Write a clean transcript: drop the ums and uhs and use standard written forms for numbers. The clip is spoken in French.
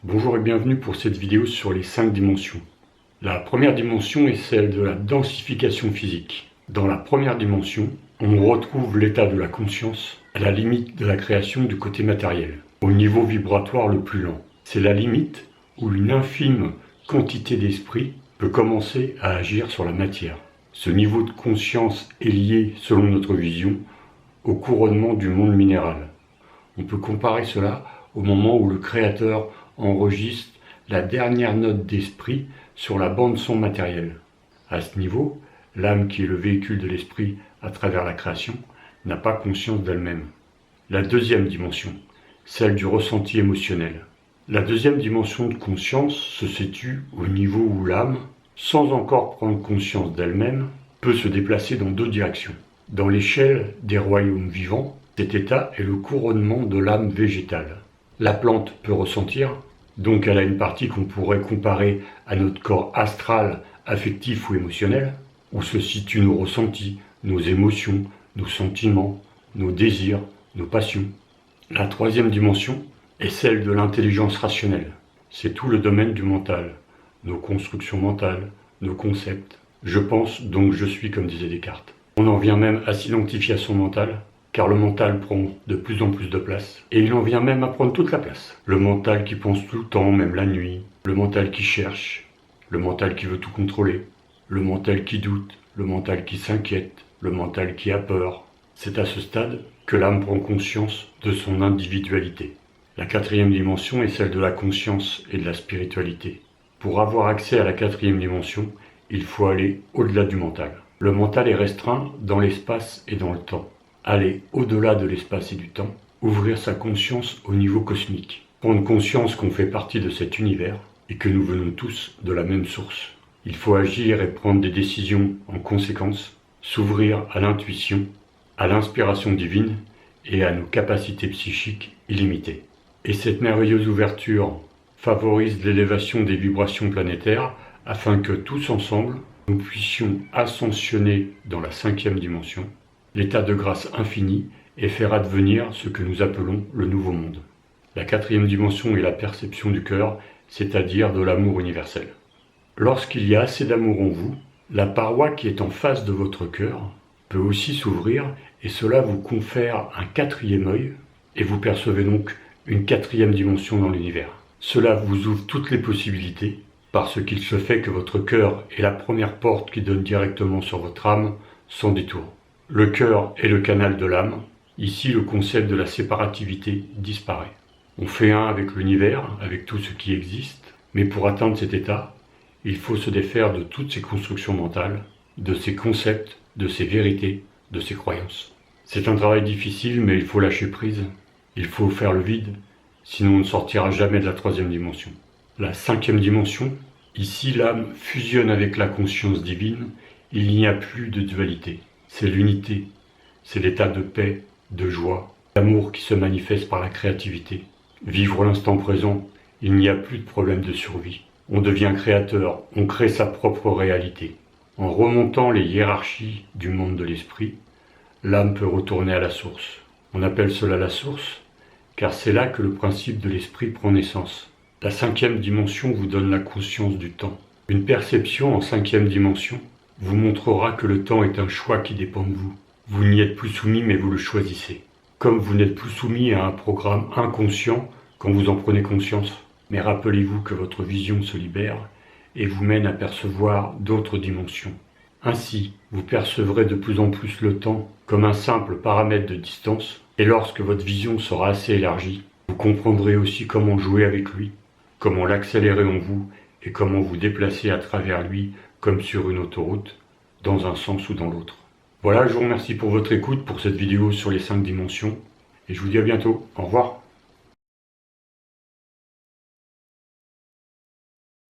Bonjour et bienvenue pour cette vidéo sur les 5 dimensions. La première dimension est celle de la densification physique. Dans la première dimension, on retrouve l'état de la conscience à la limite de la création du côté matériel, au niveau vibratoire le plus lent. C'est la limite où une infime quantité d'esprit peut commencer à agir sur la matière. Ce niveau de conscience est lié, selon notre vision, au couronnement du monde minéral. On peut comparer cela au moment où le créateur enregistre la dernière note d'esprit sur la bande-son matérielle. À ce niveau, l'âme, qui est le véhicule de l'esprit à travers la création, n'a pas conscience d'elle-même. La deuxième dimension, celle du ressenti émotionnel. La deuxième dimension de conscience se situe au niveau où l'âme, sans encore prendre conscience d'elle-même, peut se déplacer dans deux directions. Dans l'échelle des royaumes vivants, cet état est le couronnement de l'âme végétale. La plante peut ressentir, donc elle a une partie qu'on pourrait comparer à notre corps astral, affectif ou émotionnel, où se situent nos ressentis, nos émotions, nos sentiments, nos désirs, nos passions. La troisième dimension est celle de l'intelligence rationnelle. C'est tout le domaine du mental, nos constructions mentales, nos concepts. Je pense, donc je suis, comme disait Descartes. On en vient même à s'identifier à son mental, car le mental prend de plus en plus de place, et il en vient même à prendre toute la place. Le mental qui pense tout le temps, même la nuit, le mental qui cherche, le mental qui veut tout contrôler, le mental qui doute, le mental qui s'inquiète, le mental qui a peur. C'est à ce stade que l'âme prend conscience de son individualité. La quatrième dimension est celle de la conscience et de la spiritualité. Pour avoir accès à la quatrième dimension, il faut aller au-delà du mental. Le mental est restreint dans l'espace et dans le temps. Aller au-delà de l'espace et du temps, ouvrir sa conscience au niveau cosmique, prendre conscience qu'on fait partie de cet univers et que nous venons tous de la même source. Il faut agir et prendre des décisions en conséquence, s'ouvrir à l'intuition, à l'inspiration divine et à nos capacités psychiques illimitées. Et cette merveilleuse ouverture favorise l'élévation des vibrations planétaires afin que tous ensemble, nous puissions ascensionner dans la cinquième dimension, l'état de grâce infini, et faire advenir ce que nous appelons le nouveau monde. La quatrième dimension est la perception du cœur, c'est-à-dire de l'amour universel. Lorsqu'il y a assez d'amour en vous, la paroi qui est en face de votre cœur peut aussi s'ouvrir et cela vous confère un quatrième œil et vous percevez donc une quatrième dimension dans l'univers. Cela vous ouvre toutes les possibilités parce qu'il se fait que votre cœur est la première porte qui donne directement sur votre âme sans détour. Le cœur est le canal de l'âme. Ici, le concept de la séparativité disparaît. On fait un avec l'univers, avec tout ce qui existe, mais pour atteindre cet état, il faut se défaire de toutes ces constructions mentales, de ces concepts, de ces vérités, de ces croyances. C'est un travail difficile, mais il faut lâcher prise. Il faut faire le vide, sinon on ne sortira jamais de la troisième dimension. La cinquième dimension, ici l'âme fusionne avec la conscience divine, il n'y a plus de dualité. C'est l'unité, c'est l'état de paix, de joie, d'amour qui se manifeste par la créativité. Vivre l'instant présent, il n'y a plus de problème de survie. On devient créateur, on crée sa propre réalité. En remontant les hiérarchies du monde de l'esprit, l'âme peut retourner à la source. On appelle cela la source, car c'est là que le principe de l'esprit prend naissance. La cinquième dimension vous donne la conscience du temps. Une perception en cinquième dimension vous montrera que le temps est un choix qui dépend de vous. Vous n'y êtes plus soumis, mais vous le choisissez. Comme vous n'êtes plus soumis à un programme inconscient quand vous en prenez conscience. Mais rappelez-vous que votre vision se libère et vous mène à percevoir d'autres dimensions. Ainsi, vous percevrez de plus en plus le temps comme un simple paramètre de distance, et lorsque votre vision sera assez élargie, vous comprendrez aussi comment jouer avec lui, comment l'accélérer en vous et comment vous déplacer à travers lui comme sur une autoroute, dans un sens ou dans l'autre. Voilà, je vous remercie pour votre écoute pour cette vidéo sur les 5 dimensions, et je vous dis à bientôt. Au revoir.